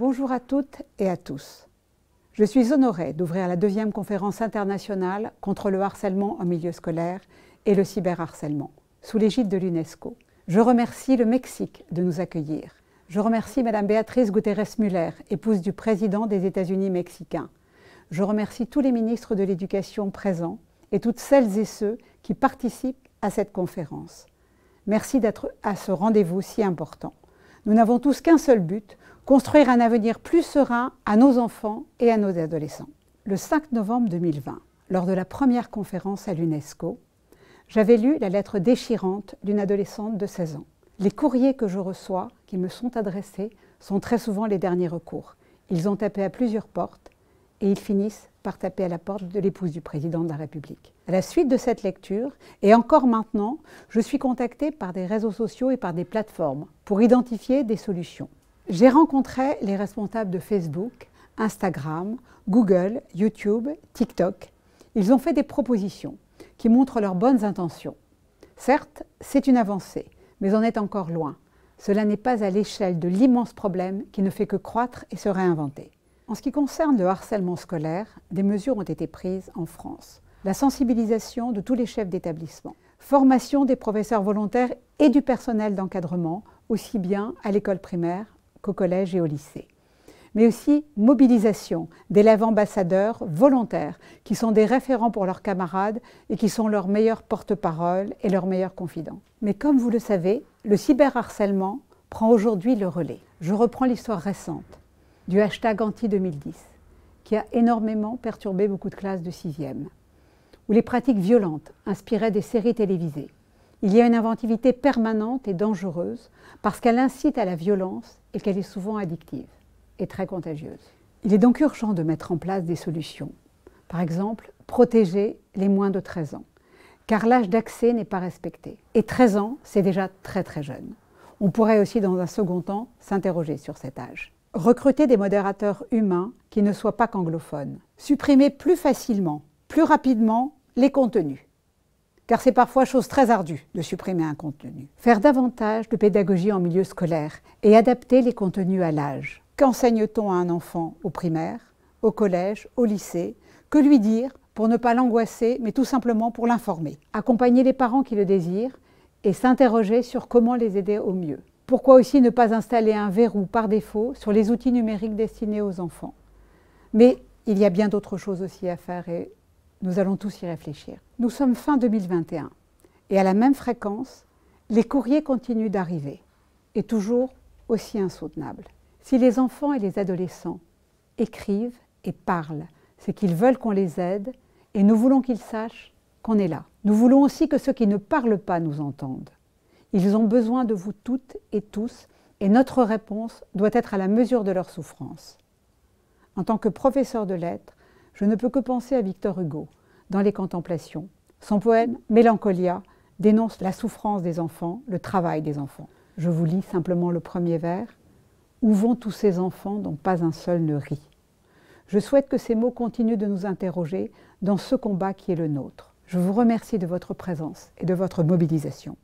Bonjour à toutes et à tous. Je suis honorée d'ouvrir la 2e conférence internationale contre le harcèlement en milieu scolaire et le cyberharcèlement, sous l'égide de l'UNESCO. Je remercie le Mexique de nous accueillir. Je remercie Mme Beatriz Gutiérrez-Müller, épouse du président des États-Unis mexicains. Je remercie tous les ministres de l'Éducation présents et toutes celles et ceux qui participent à cette conférence. Merci d'être à ce rendez-vous si important. Nous n'avons tous qu'un seul but, construire un avenir plus serein à nos enfants et à nos adolescents. Le 5 novembre 2020, lors de la première conférence à l'UNESCO, j'avais lu la lettre déchirante d'une adolescente de 16 ans. Les courriers que je reçois, qui me sont adressés, sont très souvent les derniers recours. Ils ont tapé à plusieurs portes et ils finissent par taper à la porte de l'épouse du président de la République. À la suite de cette lecture, et encore maintenant, je suis contactée par des réseaux sociaux et par des plateformes pour identifier des solutions. J'ai rencontré les responsables de Facebook, Instagram, Google, YouTube, TikTok. Ils ont fait des propositions qui montrent leurs bonnes intentions. Certes, c'est une avancée, mais on est encore loin. Cela n'est pas à l'échelle de l'immense problème qui ne fait que croître et se réinventer. En ce qui concerne le harcèlement scolaire, des mesures ont été prises en France. La sensibilisation de tous les chefs d'établissement, formation des professeurs volontaires et du personnel d'encadrement, aussi bien à l'école primaire qu'au collège et au lycée. Mais aussi mobilisation d'élèves ambassadeurs volontaires qui sont des référents pour leurs camarades et qui sont leurs meilleurs porte-parole et leurs meilleurs confidents. Mais comme vous le savez, le cyberharcèlement prend aujourd'hui le relais. Je reprends l'histoire récente du hashtag Anti-2010 qui a énormément perturbé beaucoup de classes de 6e, où les pratiques violentes inspiraient des séries télévisées. Il y a une inventivité permanente et dangereuse parce qu'elle incite à la violence et qu'elle est souvent addictive et très contagieuse. Il est donc urgent de mettre en place des solutions. Par exemple, protéger les moins de 13 ans, car l'âge d'accès n'est pas respecté. Et 13 ans, c'est déjà très très jeune. On pourrait aussi dans un second temps s'interroger sur cet âge. Recruter des modérateurs humains qui ne soient pas qu'anglophones. Supprimer plus facilement, plus rapidement les contenus. Car c'est parfois chose très ardue de supprimer un contenu. Faire davantage de pédagogie en milieu scolaire et adapter les contenus à l'âge. Qu'enseigne-t-on à un enfant au primaire, au collège, au lycée? Que lui dire pour ne pas l'angoisser, mais tout simplement pour l'informer? Accompagner les parents qui le désirent et s'interroger sur comment les aider au mieux. Pourquoi aussi ne pas installer un verrou par défaut sur les outils numériques destinés aux enfants? Mais il y a bien d'autres choses aussi à faire et nous allons tous y réfléchir. Nous sommes fin 2021 et à la même fréquence, les courriers continuent d'arriver et toujours aussi insoutenables. Si les enfants et les adolescents écrivent et parlent, c'est qu'ils veulent qu'on les aide et nous voulons qu'ils sachent qu'on est là. Nous voulons aussi que ceux qui ne parlent pas nous entendent. Ils ont besoin de vous toutes et tous et notre réponse doit être à la mesure de leur souffrance. En tant que professeur de lettres, je ne peux que penser à Victor Hugo, dans Les Contemplations. Son poème « Mélancolia » dénonce la souffrance des enfants, le travail des enfants. Je vous lis simplement le premier vers. « Où vont tous ces enfants dont pas un seul ne rit ?» Je souhaite que ces mots continuent de nous interroger dans ce combat qui est le nôtre. Je vous remercie de votre présence et de votre mobilisation.